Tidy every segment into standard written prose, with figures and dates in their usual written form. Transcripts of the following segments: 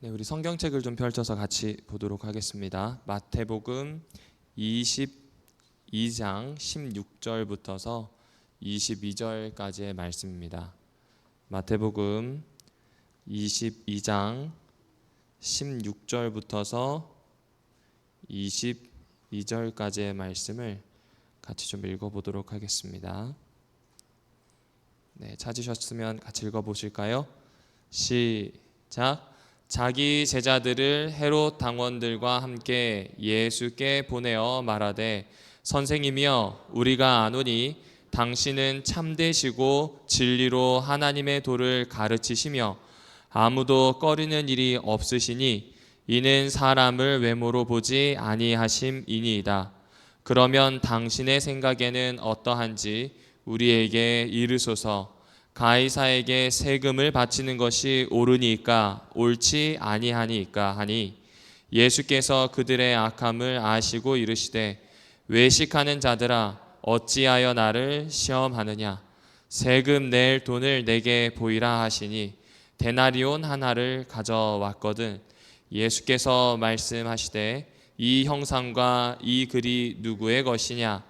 네, 우리 성경책을 좀 펼쳐서 같이 보도록 하겠습니다. 마태복음 22장 16절부터서 22절까지의 말씀입니다. 마태복음 22장 16절부터서 22절까지의 말씀을 같이 좀 읽어보도록 하겠습니다. 네, 찾으셨으면 같이 읽어보실까요? 시작. 자기 제자들을 헤롯 당원들과 함께 예수께 보내어 말하되, 선생님이여, 우리가 아노니 당신은 참되시고 진리로 하나님의 도를 가르치시며 아무도 꺼리는 일이 없으시니 이는 사람을 외모로 보지 아니하심이니이다. 그러면 당신의 생각에는 어떠한지 우리에게 이르소서. 가이사에게 세금을 바치는 것이 옳으니까 옳지 아니하니까 하니, 예수께서 그들의 악함을 아시고 이르시되, 외식하는 자들아, 어찌하여 나를 시험하느냐? 세금 낼 돈을 내게 보이라 하시니 데나리온 하나를 가져왔거든. 예수께서 말씀하시되, 이 형상과 이 글이 누구의 것이냐?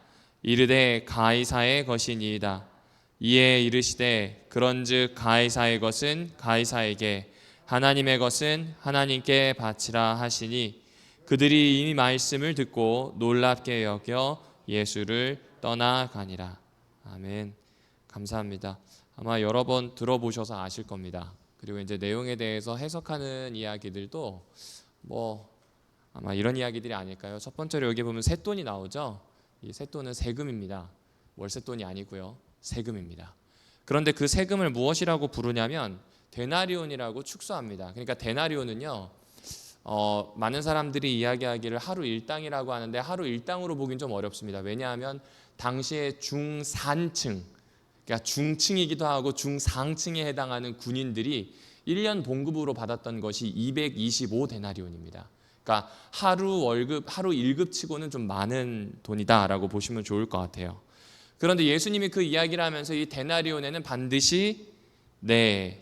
이르되 가이사의 것이니이다. 이에 이르시되, 그런즉 가이사의 것은 가이사에게, 하나님의 것은 하나님께 바치라 하시니, 그들이 이 말씀을 듣고 놀랍게 여겨 예수를 떠나가니라. 아멘. 감사합니다. 아마 여러 번 들어보셔서 아실 겁니다. 그리고 이제 내용에 대해서 해석하는 이야기들도 아마 이런 이야기들이 아닐까요? 첫 번째로 여기 보면 쇳돈이 나오죠. 이 쇳돈은 세금입니다. 월세돈이 아니고요, 세금입니다. 그런데 그 세금을 무엇이라고 부르냐면 데나리온이라고 축소합니다. 그러니까 데나리온은요, 많은 사람들이 이야기하기를 하루 일당이라고 하는데 하루 일당으로 보긴 좀 어렵습니다. 왜냐하면 당시에 중산층, 그러니까 중층이기도 하고 중상층에 해당하는 군인들이 1년 봉급으로 받았던 것이 225 데나리온입니다. 그러니까 하루 월급, 하루 일급 치고는 좀 많은 돈이다라고 보시면 좋을 것 같아요. 그런데 예수님이 그 이야기를 하면서 이 데나리온에는 반드시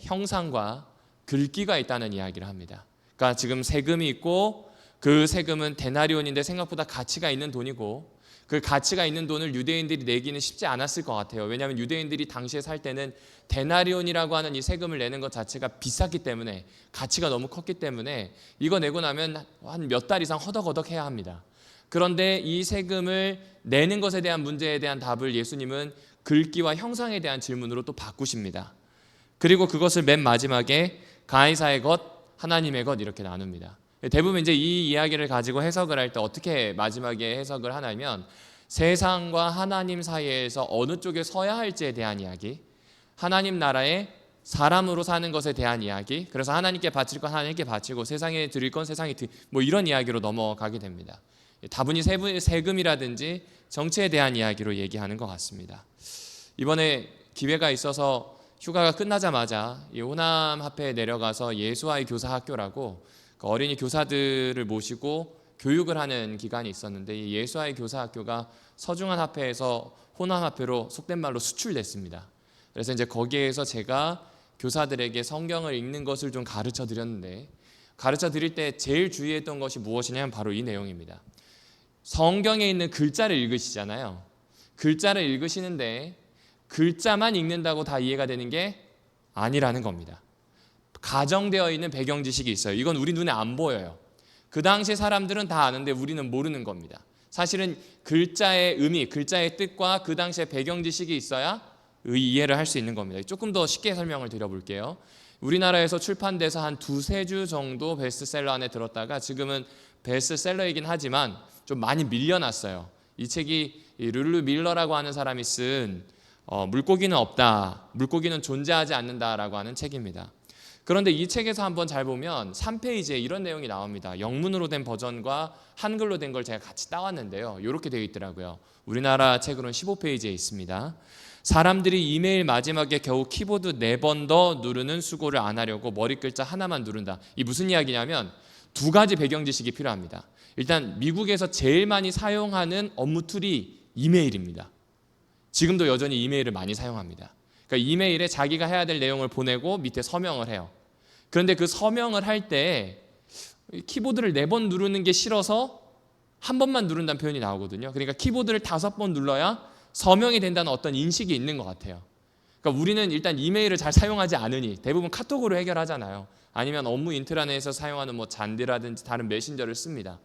형상과 글귀가 있다는 이야기를 합니다. 그러니까 지금 세금이 있고, 그 세금은 데나리온인데 생각보다 가치가 있는 돈이고, 그 가치가 있는 돈을 유대인들이 내기는 쉽지 않았을 것 같아요. 왜냐하면 유대인들이 당시에 살 때는 데나리온이라고 하는 이 세금을 내는 것 자체가 비쌌기 때문에, 가치가 너무 컸기 때문에 이거 내고 나면 한 몇 달 이상 허덕허덕 해야 합니다. 그런데 이 세금을 내는 것에 대한 문제에 대한 답을 예수님은 글귀와 형상에 대한 질문으로 또 바꾸십니다. 그리고 그것을 맨 마지막에 가이사의 것, 하나님의 것 이렇게 나눕니다. 대부분 이제 이 이야기를 가지고 해석을 할 때 어떻게 마지막에 해석을 하냐면, 세상과 하나님 사이에서 어느 쪽에 서야 할지에 대한 이야기, 하나님 나라에 사람으로 사는 것에 대한 이야기, 그래서 하나님께 바칠 건 하나님께 바치고 세상에 드릴 건 세상에 이런 이야기로 넘어가게 됩니다. 다분히 세금이라든지 정치에 대한 이야기로 얘기하는 것 같습니다. 이번에 기회가 있어서 휴가가 끝나자마자 이 호남 합회에 내려가서 예수아의 교사학교라고 어린이 교사들을 모시고 교육을 하는 기간이 있었는데, 이 예수아의 교사학교가 서중한 합회에서 호남 합회로 속된 말로 수출됐습니다. 그래서 이제 거기에서 제가 교사들에게 성경을 읽는 것을 좀 가르쳐 드렸는데, 가르쳐 드릴 때 제일 주의했던 것이 무엇이냐면 바로 이 내용입니다. 성경에 있는 글자를 읽으시잖아요. 글자를 읽으시는데 글자만 읽는다고 다 이해가 되는 게 아니라는 겁니다. 가정되어 있는 배경 지식이 있어요. 이건 우리 눈에 안 보여요. 그 당시 사람들은 다 아는데 우리는 모르는 겁니다. 사실은 글자의 의미, 글자의 뜻과 그 당시의 배경 지식이 있어야 이해를 할 수 있는 겁니다. 조금 더 쉽게 설명을 드려볼게요. 우리나라에서 출판돼서 한 두세 주 정도 베스트셀러 안에 들었다가 지금은 베스트셀러이긴 하지만 좀 많이 밀려났어요. 이 책이 룰루 밀러라고 하는 사람이 쓴 물고기는 없다, 물고기는 존재하지 않는다라고 하는 책입니다. 그런데 이 책에서 한번 잘 보면 3페이지에 이런 내용이 나옵니다. 영문으로 된 버전과 한글로 된 걸 제가 같이 따왔는데요. 이렇게 되어 있더라고요. 우리나라 책으로는 15페이지에 있습니다. 사람들이 이메일 마지막에 겨우 키보드 4번 더 누르는 수고를 안 하려고 머리 글자 하나만 누른다. 이 무슨 이야기냐면 두 가지 배경 지식이 필요합니다. 일단 미국에서 제일 많이 사용하는 업무 툴이 이메일입니다. 지금도 여전히 이메일을 많이 사용합니다. 그러니까 이메일에 자기가 해야 될 내용을 보내고 밑에 서명을 해요. 그런데 그 서명을 할 때 키보드를 4번 누르는 게 싫어서 한 번만 누른다는 표현이 나오거든요. 그러니까 키보드를 5번 눌러야 서명이 된다는 어떤 인식이 있는 것 같아요. 그러니까 우리는 일단 이메일을 잘 사용하지 않으니 대부분 카톡으로 해결하잖아요. 아니면 업무 인트라넷에서 사용하는 뭐 잔디라든지 다른 메신저를 씁니다.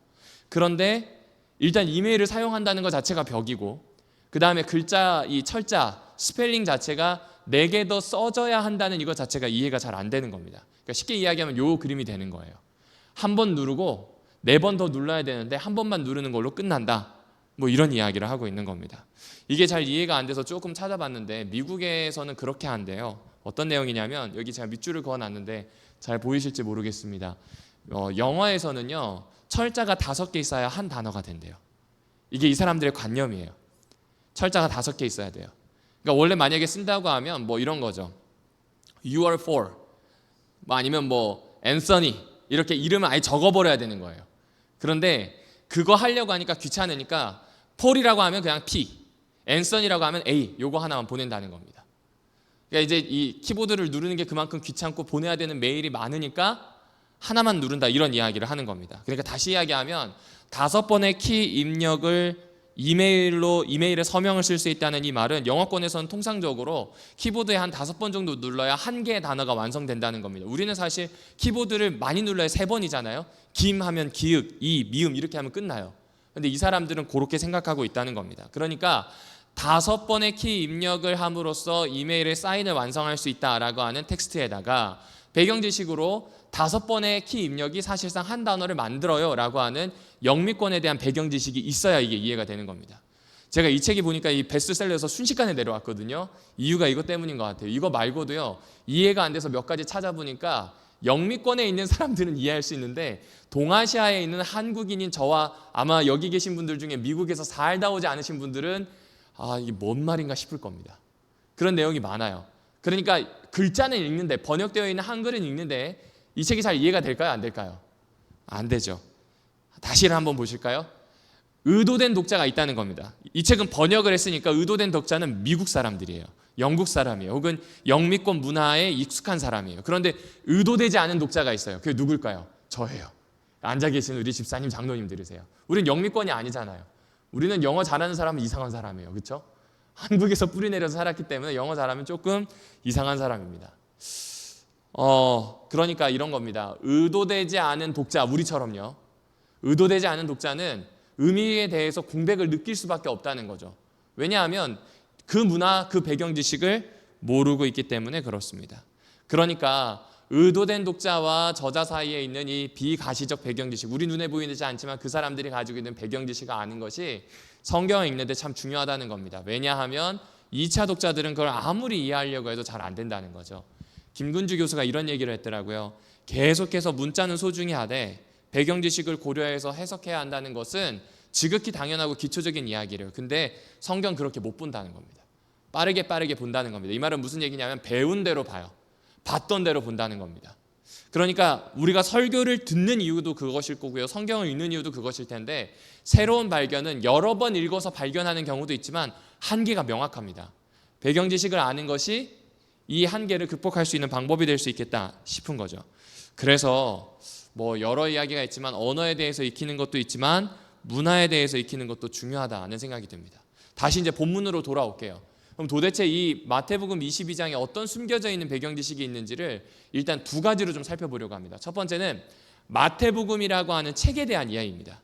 그런데 일단 이메일을 사용한다는 것 자체가 벽이고, 그 다음에 글자, 이 철자, 스펠링 자체가 4개 더 써져야 한다는 이것 자체가 이해가 잘 안 되는 겁니다. 그러니까 쉽게 이야기하면 요 그림이 되는 거예요. 한 번 누르고 4번 더 눌러야 되는데 한 번만 누르는 걸로 끝난다. 뭐 이런 이야기를 하고 있는 겁니다. 이게 잘 이해가 안 돼서 조금 찾아봤는데 미국에서는 그렇게 한대요. 어떤 내용이냐면, 여기 제가 밑줄을 그어놨는데 잘 보이실지 모르겠습니다. 영어에서는요, 철자가 5개 있어야 한 단어가 된대요. 이게 이 사람들의 관념이에요. 철자가 5개 있어야 돼요. 그러니까 원래 만약에 쓴다고 하면 뭐 이런 거죠. You are for, 뭐 아니면 뭐 Anthony, 이렇게 이름을 아예 적어버려야 되는 거예요. 그런데 그거 하려고 하니까 귀찮으니까 Paul이라고 하면 그냥 P, Anthony라고 하면 A, 요거 하나만 보낸다는 겁니다. 그러니까 이제 이 키보드를 누르는 게 그만큼 귀찮고 보내야 되는 메일이 많으니까 하나만 누른다, 이런 이야기를 하는 겁니다. 그러니까 다시 이야기하면 5번의 키 입력을 이메일에 서명을 쓸 수 있다는 이 말은 영어권에서는 통상적으로 키보드에 한 5번 정도 눌러야 한 개의 단어가 완성된다는 겁니다. 우리는 사실 키보드를 많이 눌러야 3번이잖아요. 김 하면 기읍, 이, 미음 이렇게 하면 끝나요. 근데 이 사람들은 그렇게 생각하고 있다는 겁니다. 그러니까 5번의 키 입력을 함으로써 이메일의 사인을 완성할 수 있다라고 하는 텍스트에다가 배경 지식으로 5번의 키 입력이 사실상 한 단어를 만들어요 라고 하는 영미권에 대한 배경 지식이 있어야 이게 이해가 되는 겁니다. 제가 이 책이 보니까 이 베스트셀러에서 순식간에 내려왔거든요. 이유가 이것 때문인 것 같아요. 이거 말고도요, 이해가 안 돼서 몇 가지 찾아보니까 영미권에 있는 사람들은 이해할 수 있는데 동아시아에 있는 한국인인 저와 아마 여기 계신 분들 중에 미국에서 살다 오지 않으신 분들은 이게 뭔 말인가 싶을 겁니다. 그런 내용이 많아요. 그러니까 글자는 읽는데, 번역되어 있는 한글은 읽는데 이 책이 잘 이해가 될까요? 안 될까요? 안 되죠. 다시 한번 보실까요? 의도된 독자가 있다는 겁니다. 이 책은 번역을 했으니까 의도된 독자는 미국 사람들이에요. 영국 사람이에요. 혹은 영미권 문화에 익숙한 사람이에요. 그런데 의도되지 않은 독자가 있어요. 그게 누굴까요? 저예요. 앉아 계신 우리 집사님, 장로님들이세요. 우린 영미권이 아니잖아요. 우리는 영어 잘하는 사람은 이상한 사람이에요. 그렇죠? 한국에서 뿌리 내려서 살았기 때문에 영어 잘하면 조금 이상한 사람입니다. 그러니까 이런 겁니다. 의도되지 않은 독자, 우리처럼요. 의도되지 않은 독자는 의미에 대해서 공백을 느낄 수밖에 없다는 거죠. 왜냐하면 그 문화, 그 배경 지식을 모르고 있기 때문에 그렇습니다. 그러니까 의도된 독자와 저자 사이에 있는 이 비가시적 배경 지식, 우리 눈에 보이지 않지만 그 사람들이 가지고 있는 배경 지식을 아는 것이 성경을 읽는데 참 중요하다는 겁니다. 왜냐하면 2차 독자들은 그걸 아무리 이해하려고 해도 잘 안 된다는 거죠. 김근주 교수가 이런 얘기를 했더라고요. 계속해서 문자는 소중히 하되 배경 지식을 고려해서 해석해야 한다는 것은 지극히 당연하고 기초적인 이야기래요. 근데 성경 그렇게 못 본다는 겁니다. 빠르게 본다는 겁니다. 이 말은 무슨 얘기냐면 배운 대로 봐요. 봤던 대로 본다는 겁니다. 그러니까 우리가 설교를 듣는 이유도 그것일 거고요. 성경을 읽는 이유도 그것일 텐데 새로운 발견은 여러 번 읽어서 발견하는 경우도 있지만 한계가 명확합니다. 배경 지식을 아는 것이 이 한계를 극복할 수 있는 방법이 될 수 있겠다 싶은 거죠. 그래서 뭐 여러 이야기가 있지만 언어에 대해서 익히는 것도 있지만 문화에 대해서 익히는 것도 중요하다는 생각이 듭니다. 다시 이제 본문으로 돌아올게요. 그럼 도대체 이 마태복음 22장에 어떤 숨겨져 있는 배경 지식이 있는지를 일단 2가지로 좀 살펴보려고 합니다. 첫 번째는 마태복음이라고 하는 책에 대한 이해입니다.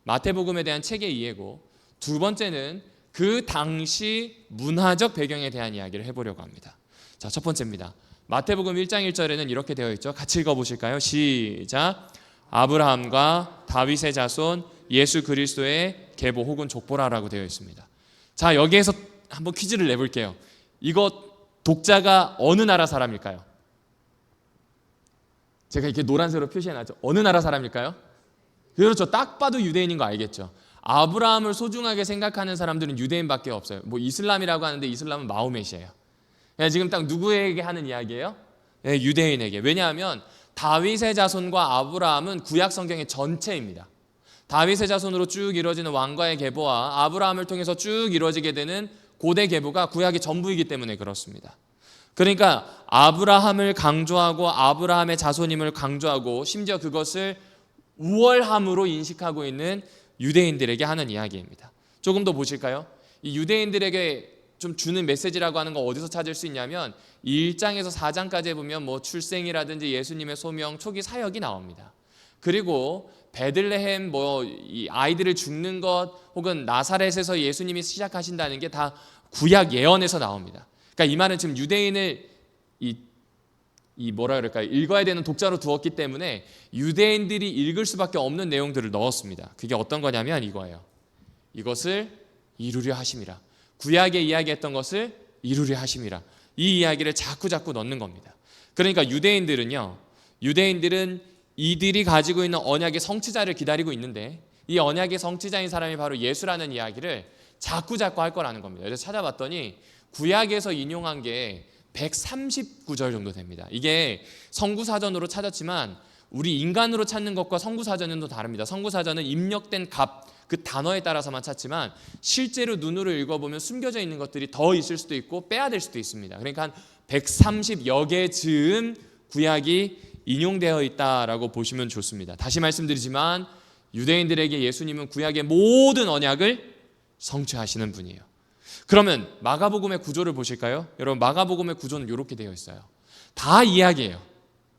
마태복음에 대한 책의 이해고, 2번째는 그 당시 문화적 배경에 대한 이야기를 해보려고 합니다. 자, 첫 번째입니다. 마태복음 1장 1절에는 이렇게 되어 있죠. 같이 읽어보실까요? 시작. 아브라함과 다윗의 자손 예수 그리스도의 계보 혹은 족보라라고 되어 있습니다. 자, 여기에서 한번 퀴즈를 내볼게요. 이거 독자가 어느 나라 사람일까요? 제가 이렇게 노란색으로 표시해놨죠. 어느 나라 사람일까요? 그렇죠. 딱 봐도 유대인인 거 알겠죠. 아브라함을 소중하게 생각하는 사람들은 유대인밖에 없어요. 뭐 이슬람이라고 하는데 이슬람은 마호멧이에요. 지금 딱 누구에게 하는 이야기예요? 네, 유대인에게. 왜냐하면 다윗의 자손과 아브라함은 구약 성경의 전체입니다. 다윗의 자손으로 쭉 이루어지는 왕과의 계보와 아브라함을 통해서 쭉 이루어지게 되는 고대 계보가 구약의 전부이기 때문에 그렇습니다. 그러니까 아브라함을 강조하고 아브라함의 자손임을 강조하고 심지어 그것을 우월함으로 인식하고 있는 유대인들에게 하는 이야기입니다. 조금 더 보실까요? 이 유대인들에게 좀 주는 메시지라고 하는 거 어디서 찾을 수 있냐면 1장에서 4장까지 보면 뭐 출생이라든지 예수님의 소명, 초기 사역이 나옵니다. 그리고 베들레헴 이 아이들을 죽는 것 혹은 나사렛에서 예수님이 시작하신다는 게 다 구약 예언에서 나옵니다. 그러니까 이 말은 지금 유대인을 뭐라 그럴까요? 읽어야 되는 독자로 두었기 때문에 유대인들이 읽을 수밖에 없는 내용들을 넣었습니다. 그게 어떤 거냐면 이거예요. 이것을 이루려 하심이라. 구약에 이야기했던 것을 이루려 하심이라. 이 이야기를 자꾸 넣는 겁니다. 그러니까 유대인들은 이들이 가지고 있는 언약의 성취자를 기다리고 있는데 이 언약의 성취자인 사람이 바로 예수라는 이야기를 자꾸 할 거라는 겁니다. 그래서 찾아봤더니 구약에서 인용한 게 139절 정도 됩니다. 이게 성구사전으로 찾았지만 우리 인간으로 찾는 것과 성구사전은 또 다릅니다. 성구사전은 입력된 그 단어에 따라서만 찾지만 실제로 눈으로 읽어보면 숨겨져 있는 것들이 더 있을 수도 있고 빼야 될 수도 있습니다. 그러니까 한 130여 개 즈음 구약이 인용되어 있다라고 보시면 좋습니다. 다시 말씀드리지만 유대인들에게 예수님은 구약의 모든 언약을 성취하시는 분이에요. 그러면 마가복음의 구조를 보실까요? 여러분 마가복음의 구조는 이렇게 되어 있어요. 다 이야기예요.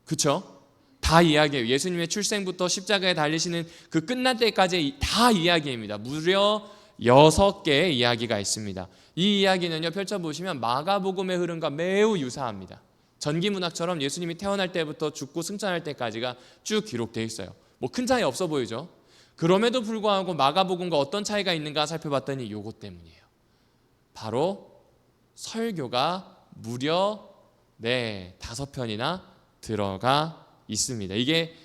그렇죠? 다 이야기예요. 예수님의 출생부터 십자가에 달리시는 그 끝날 때까지 다 이야기입니다. 무려 6개의 이야기가 있습니다. 이 이야기는요 펼쳐보시면 마가복음의 흐름과 매우 유사합니다. 전기문학처럼 예수님이 태어날 때부터 죽고 승천할 때까지가 쭉 기록되어 있어요. 뭐 큰 차이 없어 보이죠? 그럼에도 불구하고 마가복음과 어떤 차이가 있는가 살펴봤더니 이것 때문이에요. 바로 설교가 무려 5편이나 들어가 있습니다. 이게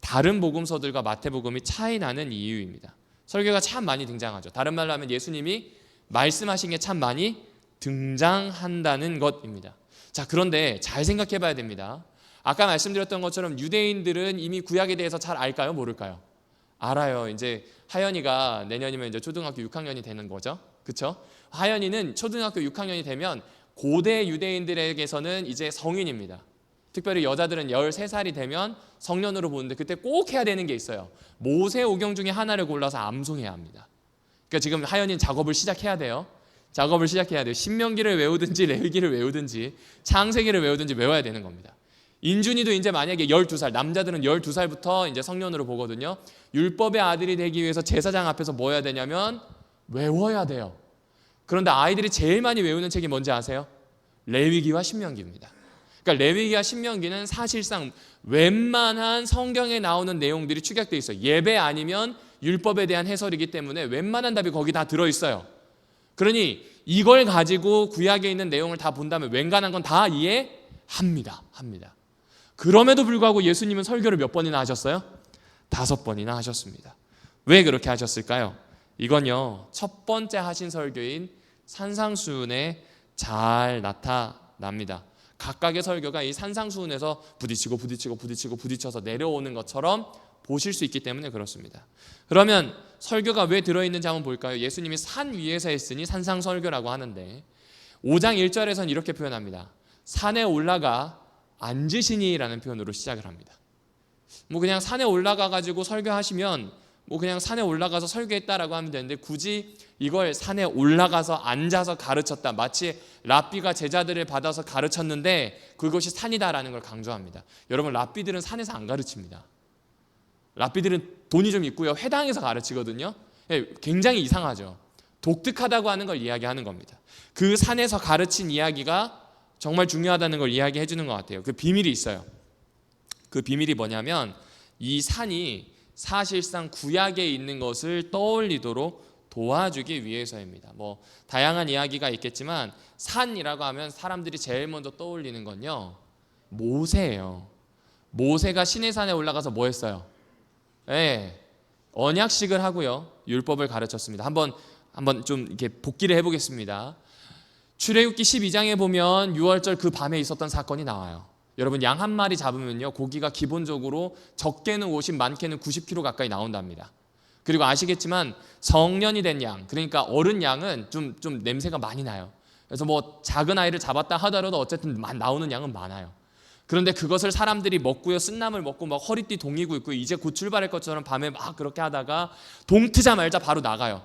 다른 복음서들과 마태복음이 차이 나는 이유입니다. 설교가 참 많이 등장하죠. 다른 말로 하면 예수님이 말씀하신 게 참 많이 등장한다는 것입니다. 자, 그런데 잘 생각해 봐야 됩니다. 아까 말씀드렸던 것처럼 유대인들은 이미 구약에 대해서 잘 알까요? 모를까요? 알아요. 이제 하연이가 내년이면 이제 초등학교 6학년이 되는 거죠. 그렇죠? 하연이는 초등학교 6학년이 되면 고대 유대인들에게서는 이제 성인입니다. 특별히 여자들은 13살이 되면 성년으로 보는데 그때 꼭 해야 되는 게 있어요. 모세오경 중에 하나를 골라서 암송해야 합니다. 그러니까 지금 하연이는 작업을 시작해야 돼요. 신명기를 외우든지 레위기를 외우든지 창세기를 외우든지 외워야 되는 겁니다. 인준이도 이제 만약에 12살, 남자들은 12살부터 이제 성년으로 보거든요. 율법의 아들이 되기 위해서 제사장 앞에서 뭐 해야 되냐면 외워야 돼요. 그런데 아이들이 제일 많이 외우는 책이 뭔지 아세요? 레위기와 신명기입니다. 그러니까 레위기와 신명기는 사실상 웬만한 성경에 나오는 내용들이 축약되어 있어요. 예배 아니면 율법에 대한 해설이기 때문에 웬만한 답이 거기 다 들어있어요. 그러니 이걸 가지고 구약에 있는 내용을 다 본다면 웬간한 건 다 이해합니다. 그럼에도 불구하고 예수님은 설교를 몇 번이나 하셨어요? 5번이나 하셨습니다. 왜 그렇게 하셨을까요? 이건요 첫 번째 하신 설교인 산상수훈에 잘 나타납니다. 각각의 설교가 이 산상수훈에서 부딪혀서 내려오는 것처럼 보실 수 있기 때문에 그렇습니다. 그러면 설교가 왜 들어있는지 한번 볼까요? 예수님이 산 위에서 했으니 산상설교라고 하는데 5장 1절에서는 이렇게 표현합니다. 산에 올라가 앉으시니라는 표현으로 시작을 합니다. 뭐 그냥 산에 올라가 가지고 설교하시면 뭐 그냥 산에 올라가서 설교했다라고 하면 되는데 굳이 이걸 산에 올라가서 앉아서 가르쳤다, 마치 랍비가 제자들을 받아서 가르쳤는데 그것이 산이다라는 걸 강조합니다. 여러분 랍비들은 산에서 안 가르칩니다. 랍비들은 돈이 좀 있고요 회당에서 가르치거든요. 굉장히 이상하죠. 독특하다고 하는 걸 이야기하는 겁니다. 그 산에서 가르친 이야기가 정말 중요하다는 걸 이야기해 주는 것 같아요. 그 비밀이 있어요. 그 비밀이 뭐냐면 이 산이 사실상 구약에 있는 것을 떠올리도록 도와주기 위해서입니다. 뭐 다양한 이야기가 있겠지만 산이라고 하면 사람들이 제일 먼저 떠올리는 건요 모세예요. 모세가 시내산에 올라가서 뭐 했어요? 언약식을 하고요 율법을 가르쳤습니다. 한번 좀 이렇게 복기를 해보겠습니다. 출애굽기 12장에 보면 6월절 그 밤에 있었던 사건이 나와요. 여러분 양 한 마리 잡으면요 고기가 기본적으로 적게는 50, 많게는 90kg 가까이 나온답니다. 그리고 아시겠지만 성년이 된 양, 그러니까 어른 양은 좀 냄새가 많이 나요. 그래서 뭐 작은 아이를 잡았다 하더라도 어쨌든 나오는 양은 많아요. 그런데 그것을 사람들이 먹고요, 쓴나물 먹고 막 허리띠 동이고 있고 이제 곧 출발할 것처럼 밤에 막 그렇게 하다가 동 트자마자 바로 나가요.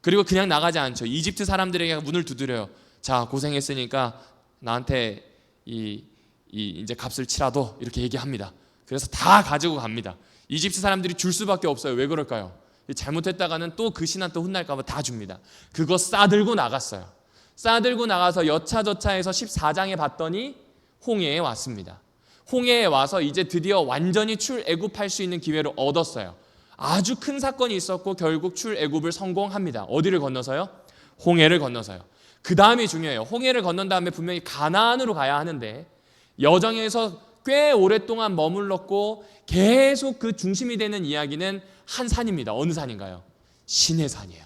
그리고 그냥 나가지 않죠. 이집트 사람들에게 문을 두드려요. 자, 고생했으니까 나한테 이제 값을 치라도, 이렇게 얘기합니다. 그래서 다 가지고 갑니다. 이집트 사람들이 줄 수밖에 없어요. 왜 그럴까요? 잘못했다가는 또 그 신한 또 혼날까 봐 다 줍니다. 그거 싸들고 나갔어요. 싸들고 나가서 여차저차해서 14장에 봤더니 홍해에 왔습니다. 홍해에 와서 이제 드디어 완전히 출애굽할 수 있는 기회를 얻었어요. 아주 큰 사건이 있었고 결국 출애굽을 성공합니다. 어디를 건너서요? 홍해를 건너서요. 그 다음이 중요해요. 홍해를 건넌 다음에 분명히 가나안으로 가야 하는데 여정에서 꽤 오랫동안 머물렀고 계속 그 중심이 되는 이야기는 한 산입니다. 어느 산인가요? 시내산이에요.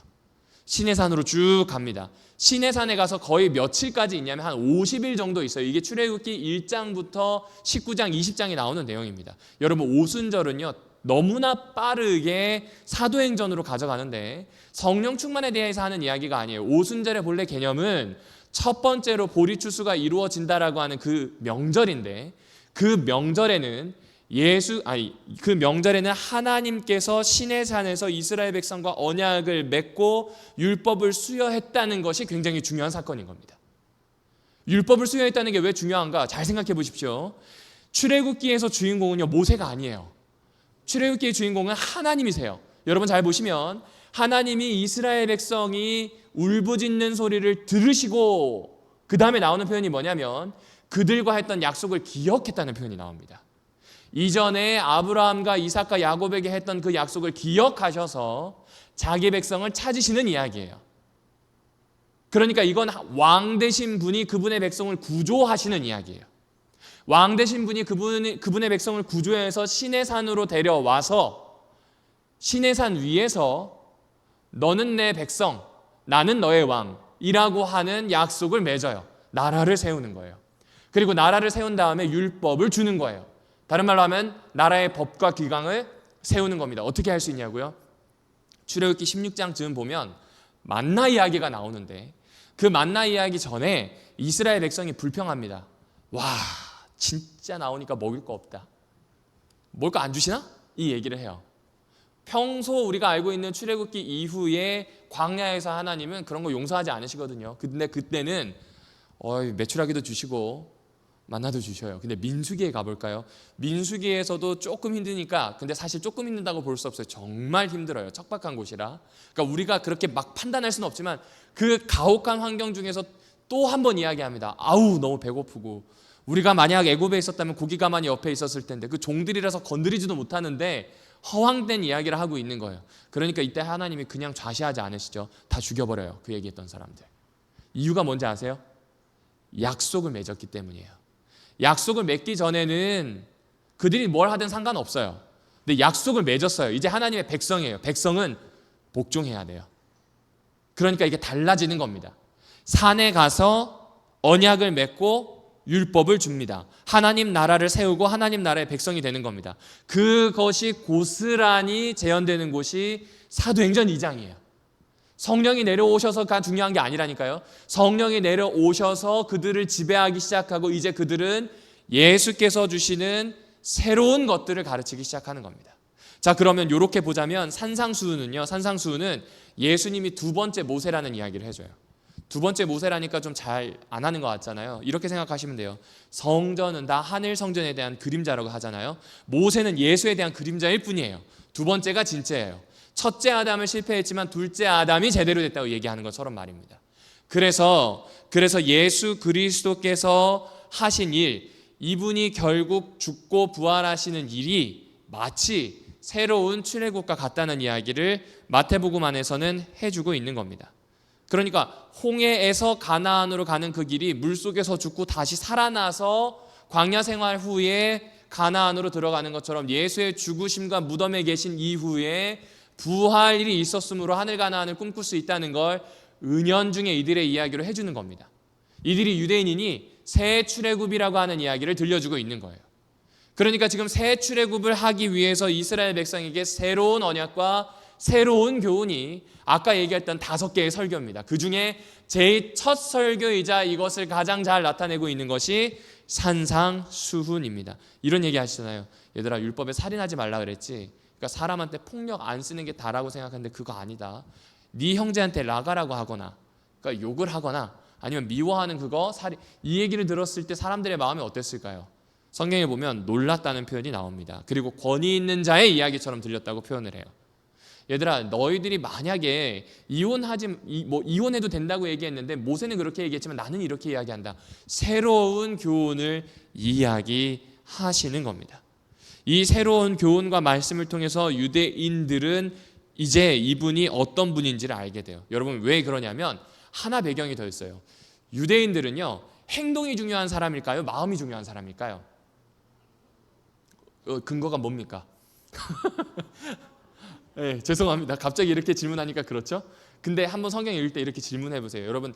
시내산으로 쭉 갑니다. 시내산에 가서 거의 며칠까지 있냐면 한 50일 정도 있어요. 이게 출애굽기 1장부터 19장, 20장에 나오는 내용입니다. 여러분, 오순절은요 너무나 빠르게 사도행전으로 가져가는데 성령 충만에 대해서 하는 이야기가 아니에요. 오순절의 본래 개념은 첫 번째로 보리추수가 이루어진다라고 하는 그 명절인데, 그 명절에는 하나님께서 시내산에서 이스라엘 백성과 언약을 맺고 율법을 수여했다는 것이 굉장히 중요한 사건인 겁니다. 율법을 수여했다는 게 왜 중요한가? 잘 생각해 보십시오. 출애굽기에서 주인공은요 모세가 아니에요. 출애굽기의 주인공은 하나님이세요. 여러분 잘 보시면 하나님이 이스라엘 백성이 울부짖는 소리를 들으시고 그 다음에 나오는 표현이 뭐냐면 그들과 했던 약속을 기억했다는 표현이 나옵니다. 이전에 아브라함과 이삭과 야곱에게 했던 그 약속을 기억하셔서 자기 백성을 찾으시는 이야기예요. 그러니까 이건 왕 되신 분이 그분의 백성을 구조하시는 이야기예요. 왕 되신 분이 그분의 백성을 구조해서 시내산으로 데려와서 시내산 위에서 너는 내 백성, 나는 너의 왕이라고 하는 약속을 맺어요. 나라를 세우는 거예요. 그리고 나라를 세운 다음에 율법을 주는 거예요. 다른 말로 하면 나라의 법과 규강을 세우는 겁니다. 어떻게 할 수 있냐고요? 출애굽기 16장쯤 보면 만나 이야기가 나오는데 그 만나 이야기 전에 이스라엘 백성이 불평합니다. 와, 진짜 나오니까 먹을 거 없다. 먹을 거 안 주시나? 이 얘기를 해요. 평소 우리가 알고 있는 출애굽기 이후에 광야에서 하나님은 그런 거 용서하지 않으시거든요. 근데 그때는 메추라기도 주시고 만나도 주셔요. 근데 민수기에 가볼까요? 민수기에서도 조금 힘드니까, 근데 사실 조금 힘든다고 볼 수 없어요. 정말 힘들어요. 척박한 곳이라. 그러니까 우리가 그렇게 막 판단할 수는 없지만 그 가혹한 환경 중에서 또 한 번 이야기합니다. 아우 너무 배고프고, 우리가 만약 애굽에 있었다면 고기 가만히 옆에 있었을 텐데 그 종들이라서 건드리지도 못하는데 허황된 이야기를 하고 있는 거예요. 그러니까 이때 하나님이 그냥 좌시하지 않으시죠. 다 죽여버려요. 그 얘기했던 사람들. 이유가 뭔지 아세요? 약속을 맺었기 때문이에요. 약속을 맺기 전에는 그들이 뭘 하든 상관없어요. 근데 약속을 맺었어요. 이제 하나님의 백성이에요. 백성은 복종해야 돼요. 그러니까 이게 달라지는 겁니다. 산에 가서 언약을 맺고 율법을 줍니다. 하나님 나라를 세우고 하나님 나라의 백성이 되는 겁니다. 그것이 고스란히 재현되는 곳이 사도행전 2장이에요. 성령이 내려오셔서가 중요한 게 아니라니까요. 성령이 내려오셔서 그들을 지배하기 시작하고 이제 그들은 예수께서 주시는 새로운 것들을 가르치기 시작하는 겁니다. 자, 그러면 이렇게 보자면 산상수훈은 예수님이 두 번째 모세라는 이야기를 해줘요. 두 번째 모세라니까 좀 잘 안 하는 것 같잖아요. 이렇게 생각하시면 돼요. 성전은 다 하늘 성전에 대한 그림자라고 하잖아요. 모세는 예수에 대한 그림자일 뿐이에요. 두 번째가 진짜예요. 첫째 아담을 실패했지만 둘째 아담이 제대로 됐다고 얘기하는 것처럼 말입니다. 그래서 예수 그리스도께서 하신 일, 이분이 결국 죽고 부활하시는 일이 마치 새로운 출애굽과 같다는 이야기를 마태복음 안에서는 해주고 있는 겁니다. 그러니까 홍해에서 가나안으로 가는 그 길이 물속에서 죽고 다시 살아나서 광야 생활 후에 가나안으로 들어가는 것처럼 예수의 죽으심과 무덤에 계신 이후에 부활 일이 있었으므로 하늘 가나안을 꿈꿀 수 있다는 걸 은연중에 이들의 이야기로 해주는 겁니다. 이들이 유대인이니 새 출애굽이라고 하는 이야기를 들려주고 있는 거예요. 그러니까 지금 새 출애굽을 하기 위해서 이스라엘 백성에게 새로운 언약과 새로운 교훈이 아까 얘기했던 5개의 설교입니다. 그 중에 제 첫 설교이자 이것을 가장 잘 나타내고 있는 것이 산상수훈입니다. 이런 얘기 하시잖아요. 얘들아, 율법에 살인하지 말라 그랬지. 그러니까 사람한테 폭력 안 쓰는 게 다라고 생각하는데 그거 아니다. 네 형제한테 라가라고 하거나, 그러니까 욕을 하거나 아니면 미워하는 그거 살인, 이 얘기를 들었을 때 사람들의 마음이 어땠을까요? 성경에 보면 놀랐다는 표현이 나옵니다. 그리고 권위 있는 자의 이야기처럼 들렸다고 표현을 해요. 얘들아, 너희들이 만약에 이혼해도 된다고 얘기했는데 모세는 그렇게 얘기했지만 나는 이렇게 이야기한다. 새로운 교훈을 이야기하시는 겁니다. 이 새로운 교훈과 말씀을 통해서 유대인들은 이제 이분이 어떤 분인지를 알게 돼요. 여러분, 왜 그러냐면 하나 배경이 더 있어요. 유대인들은요, 행동이 중요한 사람일까요? 마음이 중요한 사람일까요? 근거가 뭡니까? 네, 죄송합니다. 갑자기 이렇게 질문하니까 그렇죠? 근데 한번 성경 읽을 때 이렇게 질문해 보세요. 여러분,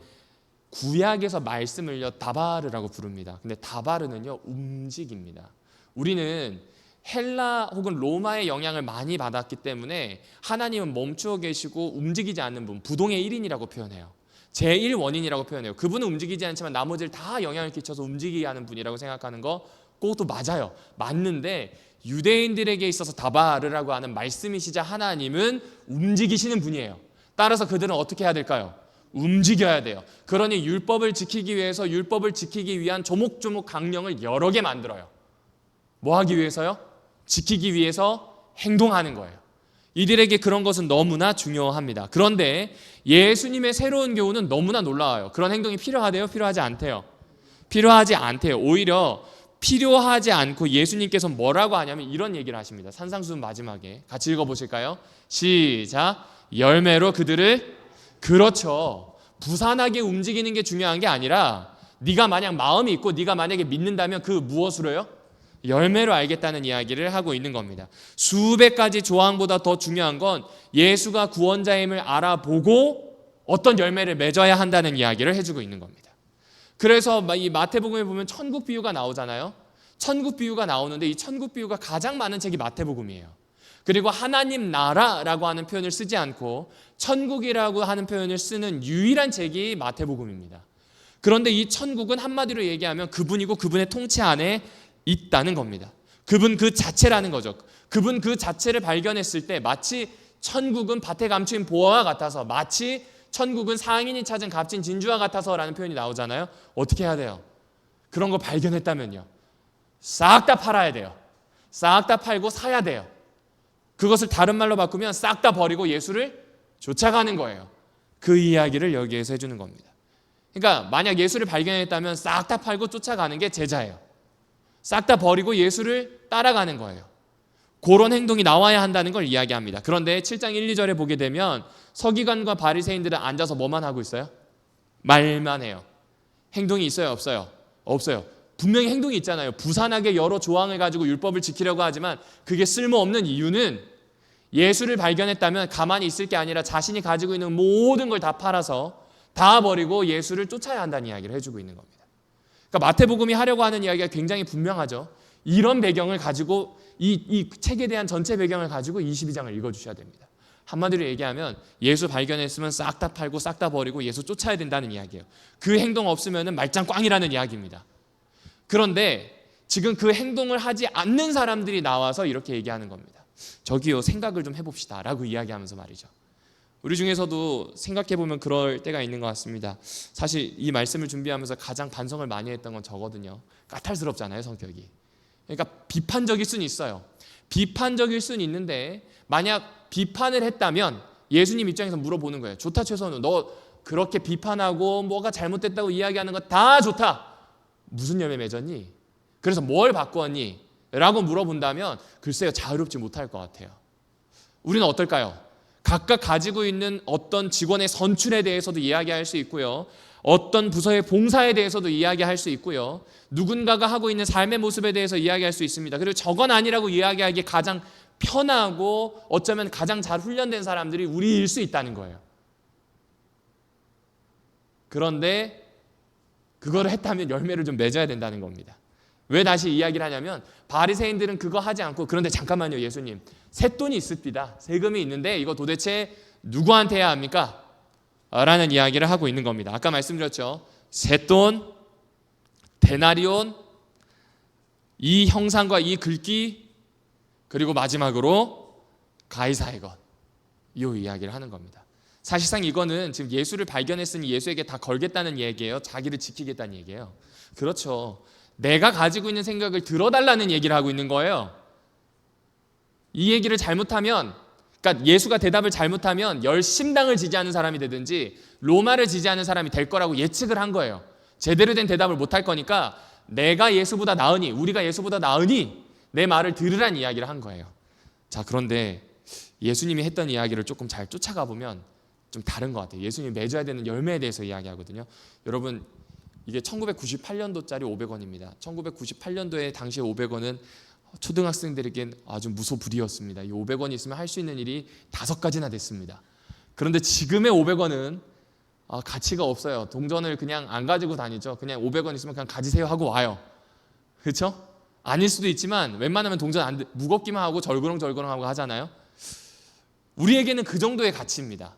구약에서 말씀을요 다바르라고 부릅니다. 근데 다바르는요 움직입니다. 우리는 헬라 혹은 로마의 영향을 많이 받았기 때문에 하나님은 멈추어 계시고 움직이지 않는 분, 부동의 1인이라고 표현해요. 제1원인이라고 표현해요. 그분은 움직이지 않지만 나머지를 다 영향을 끼쳐서 움직이게 하는 분이라고 생각하는 거 그것도 맞아요. 맞는데 유대인들에게 있어서 다바르라고 하는 말씀이시자 하나님은 움직이시는 분이에요. 따라서 그들은 어떻게 해야 될까요? 움직여야 돼요. 그러니 율법을 지키기 위해서 율법을 지키기 위한 조목조목 강령을 여러 개 만들어요. 뭐 하기 위해서요? 지키기 위해서 행동하는 거예요. 이들에게 그런 것은 너무나 중요합니다. 그런데 예수님의 새로운 교훈은 너무나 놀라워요. 그런 행동이 필요하대요? 필요하지 않대요? 필요하지 않대요. 오히려 필요하지 않고 예수님께서 뭐라고 하냐면 이런 얘기를 하십니다. 산상수훈 마지막에 같이 읽어보실까요? 시작. 열매로 그들을, 그렇죠, 부산하게 움직이는 게 중요한 게 아니라 네가 만약 마음이 있고 네가 만약에 믿는다면 그 무엇으로요? 열매로 알겠다는 이야기를 하고 있는 겁니다. 수백 가지 조항보다 더 중요한 건 예수가 구원자임을 알아보고 어떤 열매를 맺어야 한다는 이야기를 해주고 있는 겁니다. 그래서 이 마태복음에 보면 천국 비유가 나오잖아요. 천국 비유가 나오는데 이 천국 비유가 가장 많은 책이 마태복음이에요. 그리고 하나님 나라라고 하는 표현을 쓰지 않고 천국이라고 하는 표현을 쓰는 유일한 책이 마태복음입니다. 그런데 이 천국은 한마디로 얘기하면 그분이고 그분의 통치 안에 있다는 겁니다. 그분 그 자체라는 거죠. 그분 그 자체를 발견했을 때 마치 천국은 밭에 감춘 보화와 같아서, 마치 천국은 상인이 찾은 값진 진주와 같아서라는 표현이 나오잖아요. 어떻게 해야 돼요? 그런 거 발견했다면요, 싹 다 팔아야 돼요. 싹 다 팔고 사야 돼요. 그것을 다른 말로 바꾸면 싹 다 버리고 예수를 쫓아가는 거예요. 그 이야기를 여기에서 해주는 겁니다. 그러니까 만약 예수를 발견했다면 싹 다 팔고 쫓아가는 게 제자예요. 싹 다 버리고 예수를 따라가는 거예요. 그런 행동이 나와야 한다는 걸 이야기합니다. 그런데 7장 1, 2절에 보게 되면 서기관과 바리새인들은 앉아서 뭐만 하고 있어요? 말만 해요. 행동이 있어요? 없어요? 없어요. 분명히 행동이 있잖아요. 부산하게 여러 조항을 가지고 율법을 지키려고 하지만 그게 쓸모없는 이유는 예수를 발견했다면 가만히 있을 게 아니라 자신이 가지고 있는 모든 걸 다 팔아서 다 버리고 예수를 쫓아야 한다는 이야기를 해주고 있는 겁니다. 그러니까 마태복음이 하려고 하는 이야기가 굉장히 분명하죠. 이런 배경을 가지고 이 책에 대한 전체 배경을 가지고 22장을 읽어주셔야 됩니다. 한마디로 얘기하면 예수 발견했으면 싹 다 팔고 싹 다 버리고 예수 쫓아야 된다는 이야기예요. 그 행동 없으면 말짱 꽝이라는 이야기입니다. 그런데 지금 그 행동을 하지 않는 사람들이 나와서 이렇게 얘기하는 겁니다. 저기요, 생각을 좀 해봅시다 라고 이야기하면서 말이죠. 우리 중에서도 생각해보면 그럴 때가 있는 것 같습니다. 사실 이 말씀을 준비하면서 가장 반성을 많이 했던 건 저거든요. 까탈스럽잖아요, 성격이. 그러니까 비판적일 수는 있어요. 비판적일 수는 있는데 만약 비판을 했다면 예수님 입장에서 물어보는 거예요. 좋다 최선우, 너 그렇게 비판하고 뭐가 잘못됐다고 이야기하는 거 다 좋다. 무슨 열매 맺었니? 그래서 뭘 바꾸었니? 라고 물어본다면 글쎄요, 자유롭지 못할 것 같아요. 우리는 어떨까요? 각각 가지고 있는 어떤 직원의 선출에 대해서도 이야기할 수 있고요. 어떤 부서의 봉사에 대해서도 이야기할 수 있고요. 누군가가 하고 있는 삶의 모습에 대해서 이야기할 수 있습니다. 그리고 저건 아니라고 이야기하기에 가장 편하고 어쩌면 가장 잘 훈련된 사람들이 우리일 수 있다는 거예요. 그런데 그거를 했다면 열매를 좀 맺어야 된다는 겁니다. 왜 다시 이야기를 하냐면 바리새인들은 그거 하지 않고 그런데 잠깐만요 예수님 쇳돈이 있습니다. 세금이 있는데 이거 도대체 누구한테 해야 합니까? 라는 이야기를 하고 있는 겁니다. 아까 말씀드렸죠. 쇳돈, 데나리온, 이 형상과 이 글귀 그리고 마지막으로 가이사의 것 이 이야기를 하는 겁니다. 사실상 이거는 지금 예수를 발견했으니 예수에게 다 걸겠다는 얘기예요. 자기를 지키겠다는 얘기예요. 그렇죠. 내가 가지고 있는 생각을 들어달라는 얘기를 하고 있는 거예요. 이 얘기를 잘못하면 그러니까 예수가 대답을 잘못하면 열심당을 지지하는 사람이 되든지 로마를 지지하는 사람이 될 거라고 예측을 한 거예요. 제대로 된 대답을 못할 거니까 내가 예수보다 나으니 우리가 예수보다 나으니 내 말을 들으란 이야기를 한 거예요. 자 그런데 예수님이 했던 이야기를 조금 잘 쫓아가 보면 좀 다른 것 같아요. 예수님이 맺어야 되는 열매에 대해서 이야기하거든요. 여러분 이게 1998년도짜리 500원입니다. 1998년도에 당시에 500원은 초등학생들에겐 아주 무소불위였습니다. 이 500원이 있으면 할 수 있는 일이 5가지나 됐습니다. 그런데 지금의 500원은 가치가 없어요. 동전을 그냥 안 가지고 다니죠. 그냥 500원 있으면 그냥 가지세요 하고 와요. 그렇죠? 아닐 수도 있지만 웬만하면 동전 무겁기만 하고 절그렁절그렁하고 하잖아요. 우리에게는 그 정도의 가치입니다.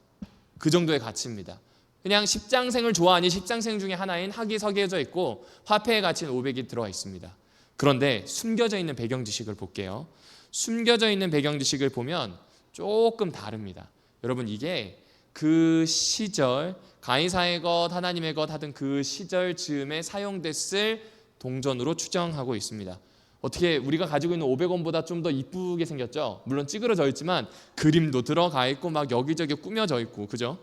그 정도의 가치입니다. 그냥 십장생을 좋아하니 십장생 중에 하나인 학이 서개져 있고 화폐의 가치는 500이 들어와 있습니다. 그런데 숨겨져 있는 배경 지식을 볼게요. 숨겨져 있는 배경 지식을 보면 조금 다릅니다. 여러분 이게 그 시절 가이사의 것 하나님의 것 하던 그 시절 즈음에 사용됐을 동전으로 추정하고 있습니다. 어떻게 우리가 가지고 있는 500원보다 좀 더 이쁘게 생겼죠? 물론 찌그러져 있지만 그림도 들어가 있고 막 여기저기 꾸며져 있고 그죠?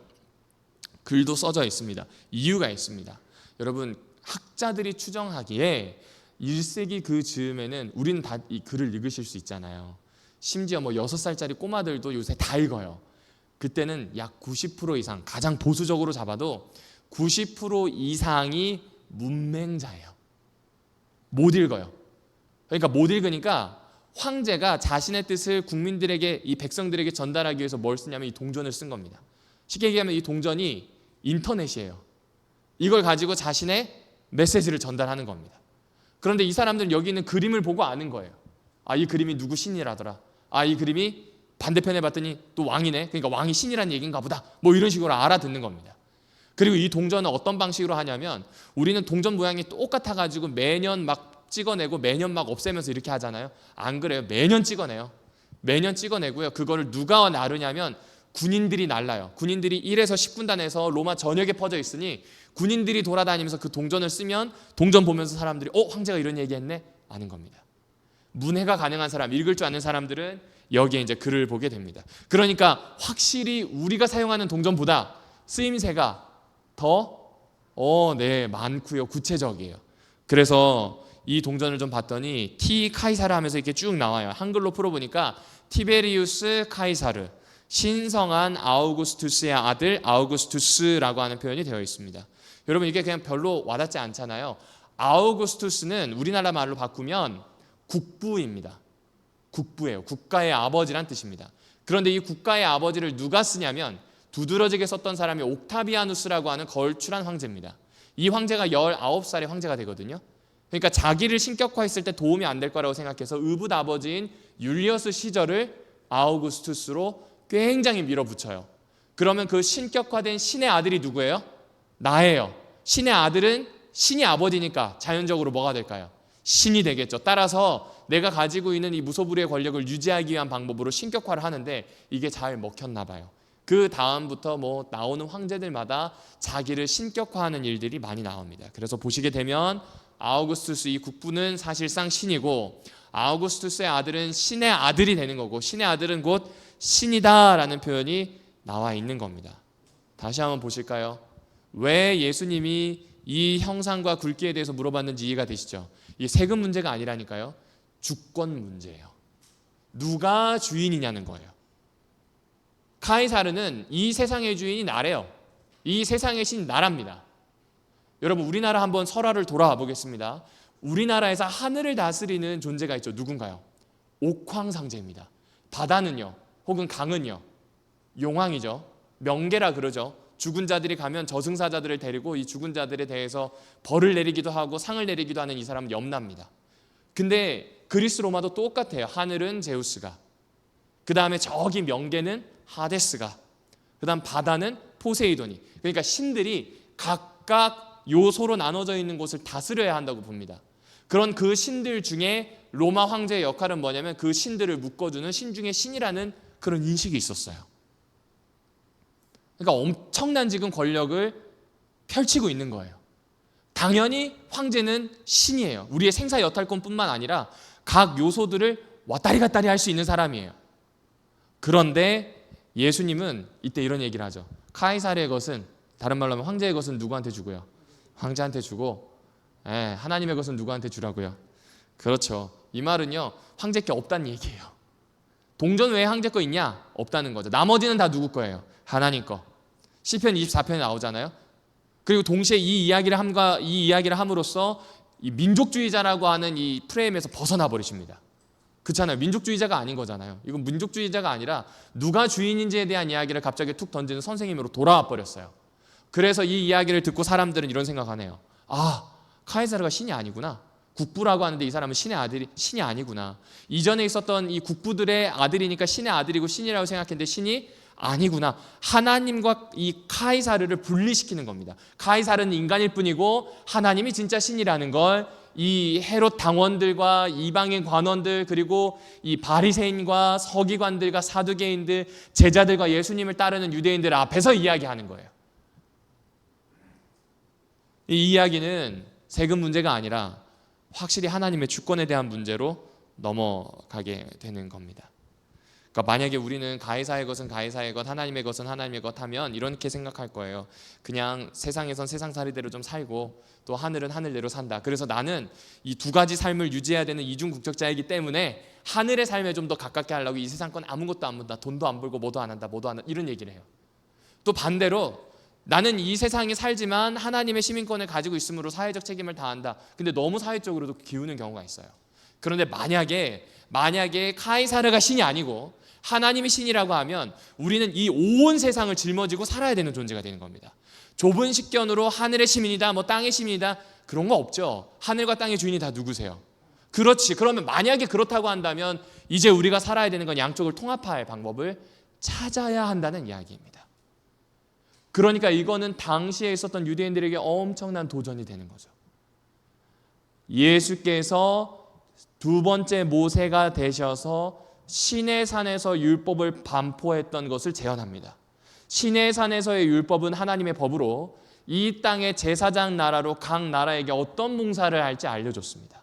글도 써져 있습니다. 이유가 있습니다. 여러분 학자들이 추정하기에 1세기 그 즈음에는 우리는 다 이 글을 읽으실 수 있잖아요. 심지어 뭐 6살짜리 꼬마들도 요새 다 읽어요. 그때는 약 90% 이상 가장 보수적으로 잡아도 90% 이상이 문맹자예요. 못 읽어요. 그러니까 못 읽으니까 황제가 자신의 뜻을 국민들에게 이 백성들에게 전달하기 위해서 뭘 쓰냐면 이 동전을 쓴 겁니다. 쉽게 얘기하면 이 동전이 인터넷이에요. 이걸 가지고 자신의 메시지를 전달하는 겁니다. 그런데 이 사람들은 여기 있는 그림을 보고 아는 거예요. 이 그림이 누구 신이라더라. 이 그림이 반대편에 봤더니 또 왕이네. 그러니까 왕이 신이라는 얘기인가 보다. 뭐 이런 식으로 알아듣는 겁니다. 그리고 이 동전은 어떤 방식으로 하냐면 우리는 동전 모양이 똑같아가지고 매년 막 찍어내고 매년 막 없애면서 이렇게 하잖아요. 안 그래요. 매년 찍어내요. 매년 찍어내고요. 그거를 누가 나르냐면 군인들이 날라요. 군인들이 1에서 10군단에서 로마 전역에 퍼져 있으니 군인들이 돌아다니면서 그 동전을 쓰면 동전 보면서 사람들이 황제가 이런 얘기했네? 아는 겁니다. 문해가 가능한 사람, 읽을 줄 아는 사람들은 여기에 이제 글을 보게 됩니다. 그러니까 확실히 우리가 사용하는 동전보다 쓰임새가 더 많고요. 구체적이에요. 그래서 이 동전을 좀 봤더니 티 카이사르 하면서 이렇게 쭉 나와요. 한글로 풀어보니까 티베리우스 카이사르 신성한 아우구스투스의 아들 아우구스투스라고 하는 표현이 되어 있습니다. 여러분 이게 그냥 별로 와닿지 않잖아요. 아우구스투스는 우리나라 말로 바꾸면 국부입니다. 국부예요. 국가의 아버지란 뜻입니다. 그런데 이 국가의 아버지를 누가 쓰냐면 두드러지게 썼던 사람이 옥타비아누스라고 하는 걸출한 황제입니다. 이 황제가 19살의 황제가 되거든요. 그러니까 자기를 신격화했을 때 도움이 안 될 거라고 생각해서 의붓 아버지인 율리어스 시절을 아우구스투스로 굉장히 밀어붙여요. 그러면 그 신격화된 신의 아들이 누구예요? 나예요. 신의 아들은 신이 아버지니까 자연적으로 뭐가 될까요? 신이 되겠죠. 따라서 내가 가지고 있는 이 무소불위의 권력을 유지하기 위한 방법으로 신격화를 하는데 이게 잘 먹혔나 봐요. 그 다음부터 뭐 나오는 황제들마다 자기를 신격화하는 일들이 많이 나옵니다. 그래서 보시게 되면 아우구스투스 이 국부는 사실상 신이고 아우구스투스의 아들은 신의 아들이 되는 거고 신의 아들은 곧 신이다라는 표현이 나와 있는 겁니다. 다시 한번 보실까요? 왜 예수님이 이 형상과 굵기에 대해서 물어봤는지 이해가 되시죠? 이게 세금 문제가 아니라니까요. 주권 문제예요. 누가 주인이냐는 거예요. 카이사르는 이 세상의 주인이 나래요. 이 세상의 신 나랍니다. 여러분 우리나라 한번 설화를 돌아와 보겠습니다. 우리나라에서 하늘을 다스리는 존재가 있죠. 누군가요? 옥황상제입니다. 바다는요. 혹은 강은요. 용왕이죠. 명계라 그러죠. 죽은 자들이 가면 저승사자들을 데리고 이 죽은 자들에 대해서 벌을 내리기도 하고 상을 내리기도 하는 이 사람은 염라입니다. 근데 그리스 로마도 똑같아요. 하늘은 제우스가, 그 다음에 저기 명계는 하데스가, 그 다음 바다는 포세이돈이. 그러니까 신들이 각각 요소로 나눠져 있는 곳을 다스려야 한다고 봅니다. 그런 그 신들 중에 로마 황제의 역할은 뭐냐면 그 신들을 묶어주는 신 중의 신이라는 그런 인식이 있었어요. 그러니까 엄청난 지금 권력을 펼치고 있는 거예요. 당연히 황제는 신이에요. 우리의 생사 여탈권뿐만 아니라 각 요소들을 왔다리 갔다리 할 수 있는 사람이에요. 그런데 예수님은 이때 이런 얘기를 하죠. 카이사르의 것은, 다른 말로 하면 황제의 것은 누구한테 주고요? 황제한테 주고, 하나님의 것은 누구한테 주라고요? 그렇죠. 이 말은요, 황제 게 없다는 얘기예요. 동전 왜 황제 거 있냐? 없다는 거죠. 나머지는 다 누구 거예요? 하나님 거. 시편 24편에 나오잖아요. 그리고 동시에 이 이야기를 함으로써 이 민족주의자라고 하는 이 프레임에서 벗어나 버리십니다. 그렇잖아요. 민족주의자가 아닌 거잖아요. 이건 민족주의자가 아니라 누가 주인인지에 대한 이야기를 갑자기 툭 던지는 선생님으로 돌아와 버렸어요. 그래서 이 이야기를 듣고 사람들은 이런 생각하네요. 아, 카이사르가 신이 아니구나. 국부라고 하는데 이 사람은 신이 아니구나. 이전에 있었던 이 국부들의 아들이니까 신의 아들이고 신이라고 생각했는데 신이 아니구나. 하나님과 이 카이사르를 분리시키는 겁니다. 카이사르는 인간일 뿐이고 하나님이 진짜 신이라는 걸 이 헤롯 당원들과 이방인 관원들, 그리고 이 바리새인과 서기관들과 사두개인들, 제자들과 예수님을 따르는 유대인들 앞에서 이야기하는 거예요. 이 이야기는 세금 문제가 아니라 확실히 하나님의 주권에 대한 문제로 넘어가게 되는 겁니다. 그러니까 만약에 우리는 가이사의 것은 가이사의 것, 하나님의 것은 하나님의 것 하면 이렇게 생각할 거예요. 그냥 세상에선 세상살이대로 좀 살고 또 하늘은 하늘대로 산다. 그래서 나는 이 두 가지 삶을 유지해야 되는 이중국적자이기 때문에 하늘의 삶에 좀 더 가깝게 하려고 이 세상 건 아무것도 안 본다. 돈도 안 벌고 뭐도 안 한다. 이런 얘기를 해요. 또 반대로 나는 이 세상에 살지만 하나님의 시민권을 가지고 있으므로 사회적 책임을 다한다. 근데 너무 사회적으로도 기우는 경우가 있어요. 그런데 만약에 카이사르가 신이 아니고 하나님이 신이라고 하면 우리는 이 온 세상을 짊어지고 살아야 되는 존재가 되는 겁니다. 좁은 식견으로 하늘의 시민이다, 뭐 땅의 시민이다, 그런 거 없죠. 하늘과 땅의 주인이 다 누구세요? 그렇지. 그러면 만약에 그렇다고 한다면 이제 우리가 살아야 되는 건 양쪽을 통합할 방법을 찾아야 한다는 이야기입니다. 그러니까 이거는 당시에 있었던 유대인들에게 엄청난 도전이 되는 거죠. 예수께서 두 번째 모세가 되셔서 시내산에서 율법을 반포했던 것을 재현합니다. 시내산에서의 율법은 하나님의 법으로 이 땅의 제사장 나라로 각 나라에게 어떤 봉사를 할지 알려줬습니다.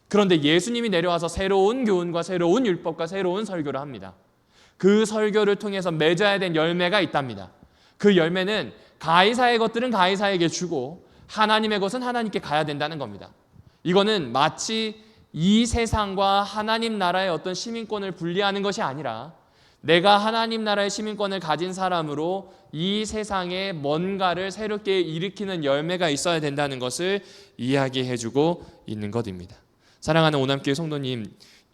그런데 예수님이 내려와서 새로운 교훈과 새로운 율법과 새로운 설교를 합니다. 그 설교를 통해서 맺어야 된 열매가 있답니다. 그 열매는 가이사의 것들은 가이사에게 주고 하나님의 것은 하나님께 가야 된다는 겁니다. 이거는 마치 이 세상과 하나님 나라의 어떤 시민권을 분리하는 것이 아니라 내가 하나님 나라의 시민권을 가진 사람으로 이 세상에 뭔가를 새롭게 일으키는 열매가 있어야 된다는 것을 이야기해주고 있는 것입니다. 사랑하는 오남교회 성도님,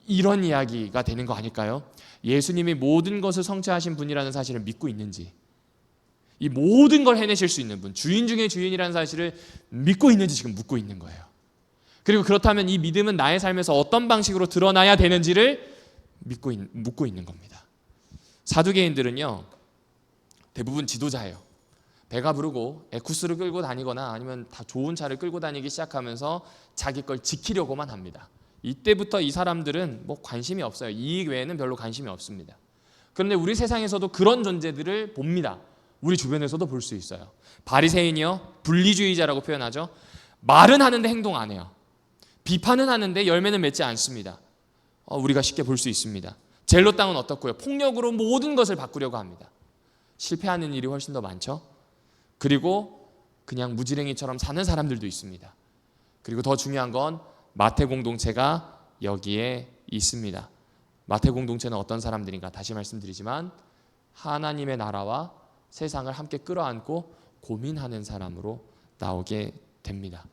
이런 이야기가 되는 거 아닐까요? 예수님이 모든 것을 성취하신 분이라는 사실을 믿고 있는지, 이 모든 걸 해내실 수 있는 분, 주인 중에 주인이라는 사실을 믿고 있는지 지금 묻고 있는 거예요. 그리고 그렇다면 이 믿음은 나의 삶에서 어떤 방식으로 드러나야 되는지를 묻고 있는 겁니다. 사두개인들은요, 대부분 지도자예요. 배가 부르고 에쿠스를 끌고 다니거나 아니면 다 좋은 차를 끌고 다니기 시작하면서 자기 걸 지키려고만 합니다. 이때부터 이 사람들은 뭐 관심이 없어요. 이익 외에는 별로 관심이 없습니다. 그런데 우리 세상에서도 그런 존재들을 봅니다. 우리 주변에서도 볼 수 있어요. 바리새인이요, 분리주의자라고 표현하죠. 말은 하는데 행동 안 해요. 비판은 하는데 열매는 맺지 않습니다. 우리가 쉽게 볼 수 있습니다. 젤로 땅은 어떻고요? 폭력으로 모든 것을 바꾸려고 합니다. 실패하는 일이 훨씬 더 많죠. 그리고 그냥 무지랭이처럼 사는 사람들도 있습니다. 그리고 더 중요한 건 마태 공동체가 여기에 있습니다. 마태 공동체는 어떤 사람들인가? 다시 말씀드리지만 하나님의 나라와 세상을 함께 끌어안고 고민하는 사람으로 나오게 됩니다.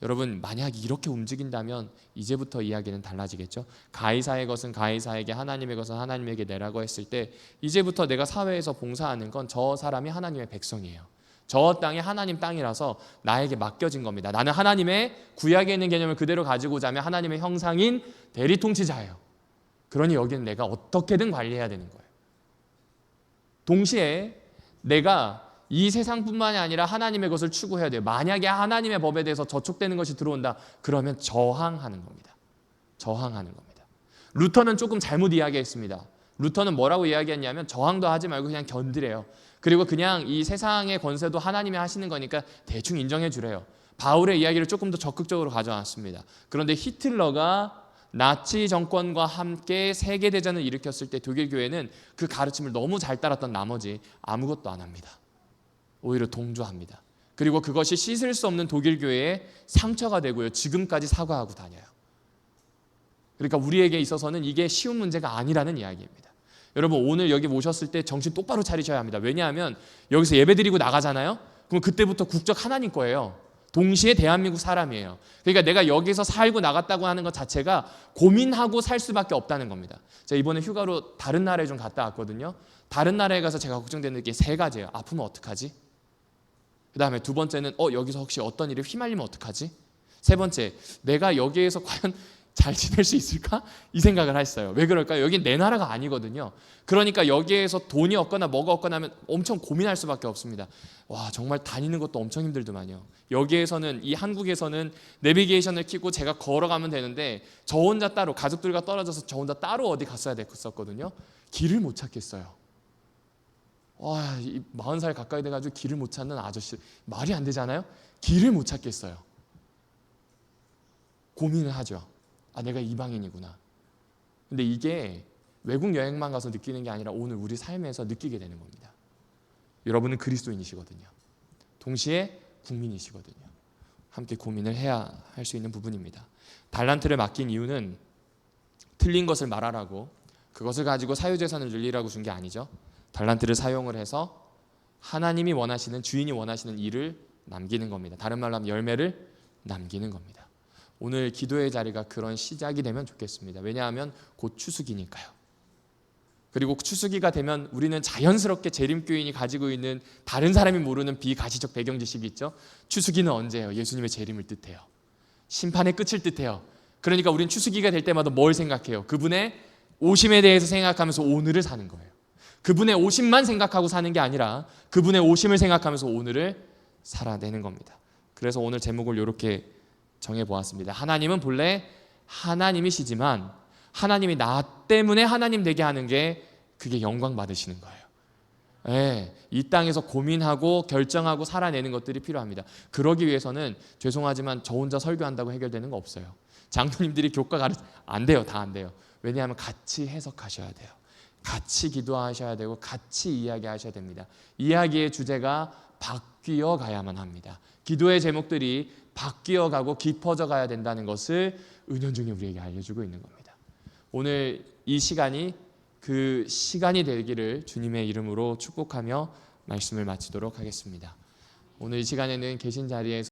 여러분, 만약 이렇게 움직인다면 이제부터 이야기는 달라지겠죠. 가이사의 것은 가이사에게, 하나님의 것은 하나님에게 내라고 했을 때 이제부터 내가 사회에서 봉사하는 건 저 사람이 하나님의 백성이에요. 저 땅이 하나님 땅이라서 나에게 맡겨진 겁니다. 나는 하나님의 구약에 있는 개념을 그대로 가지고자 하면 하나님의 형상인 대리통치자예요. 그러니 여기는 내가 어떻게든 관리해야 되는 거예요. 동시에 내가 이 세상뿐만이 아니라 하나님의 것을 추구해야 돼요. 만약에 하나님의 법에 대해서 저촉되는 것이 들어온다, 그러면 저항하는 겁니다. 저항하는 겁니다. 루터는 조금 잘못 이야기했습니다. 루터는 뭐라고 이야기했냐면 저항도 하지 말고 그냥 견디래요. 그리고 그냥 이 세상의 권세도 하나님이 하시는 거니까 대충 인정해 주래요. 바울의 이야기를 조금 더 적극적으로 가져왔습니다. 그런데 히틀러가 나치 정권과 함께 세계대전을 일으켰을 때 독일 교회는 그 가르침을 너무 잘 따랐던 나머지 아무것도 안 합니다. 오히려 동조합니다. 그리고 그것이 씻을 수 없는 독일 교회의 상처가 되고요. 지금까지 사과하고 다녀요. 그러니까 우리에게 있어서는 이게 쉬운 문제가 아니라는 이야기입니다. 여러분 오늘 여기 모셨을 때 정신 똑바로 차리셔야 합니다. 왜냐하면 여기서 예배드리고 나가잖아요. 그럼 그때부터 국적 하나님 거예요. 동시에 대한민국 사람이에요. 그러니까 내가 여기서 살고 나갔다고 하는 것 자체가 고민하고 살 수밖에 없다는 겁니다. 제가 이번에 휴가로 다른 나라에 좀 갔다 왔거든요. 다른 나라에 가서 제가 걱정되는 게 세 가지예요. 아프면 어떡하지? 그 다음에 두 번째는 여기서 혹시 어떤 일에 휘말리면 어떡하지? 세 번째, 내가 여기에서 과연 잘 지낼 수 있을까? 이 생각을 했어요. 왜 그럴까요? 여긴 내 나라가 아니거든요. 그러니까 여기에서 돈이 없거나 뭐가 없거나 하면 엄청 고민할 수밖에 없습니다. 와, 정말 다니는 것도 엄청 힘들더만요. 여기에서는, 이 한국에서는 내비게이션을 켜고 제가 걸어가면 되는데 저 혼자 따로, 가족들과 떨어져서 저 혼자 따로 어디 갔어야 됐었거든요. 길을 못 찾겠어요. 와, 40살 가까이 돼가지고 길을 못 찾는 아저씨, 말이 안 되잖아요. 길을 못 찾겠어요. 고민을 하죠. 아, 내가 이방인이구나. 근데 이게 외국 여행만 가서 느끼는 게 아니라 오늘 우리 삶에서 느끼게 되는 겁니다. 여러분은 그리스도인이시거든요. 동시에 국민이시거든요. 함께 고민을 해야 할 수 있는 부분입니다. 달란트를 맡긴 이유는 틀린 것을 말하라고, 그것을 가지고 사유재산을 늘리라고 준 게 아니죠. 달란트를 사용을 해서 하나님이 원하시는, 주인이 원하시는 일을 남기는 겁니다. 다른 말로 하면 열매를 남기는 겁니다. 오늘 기도의 자리가 그런 시작이 되면 좋겠습니다. 왜냐하면 곧 추수기니까요. 그리고 추수기가 되면 우리는 자연스럽게 재림교인이 가지고 있는 다른 사람이 모르는 비가시적 배경 지식이 있죠. 추수기는 언제예요? 예수님의 재림을 뜻해요. 심판의 끝을 뜻해요. 그러니까 우리는 추수기가 될 때마다 뭘 생각해요? 그분의 오심에 대해서 생각하면서 오늘을 사는 거예요. 그분의 오심만 생각하고 사는 게 아니라 그분의 오심을 생각하면서 오늘을 살아내는 겁니다. 그래서 오늘 제목을 이렇게 정해보았습니다. 하나님은 본래 하나님이시지만 하나님이 나 때문에 하나님 되게 하는 게, 그게 영광 받으시는 거예요. 이 땅에서 고민하고 결정하고 살아내는 것들이 필요합니다. 그러기 위해서는 죄송하지만 저 혼자 설교한다고 해결되는 거 없어요. 장로님들이 교과 안 돼요. 다 안 돼요. 왜냐하면 같이 해석하셔야 돼요. 같이 기도하셔야 되고 같이 이야기하셔야 됩니다. 이야기의 주제가 바뀌어 가야만 합니다. 기도의 제목들이 바뀌어 가고 깊어져 가야 된다는 것을 은연중에 우리에게 알려주고 있는 겁니다. 오늘 이 시간이 그 시간이 되기를 주님의 이름으로 축복하며 말씀을 마치도록 하겠습니다. 오늘 이 시간에는 계신 자리에서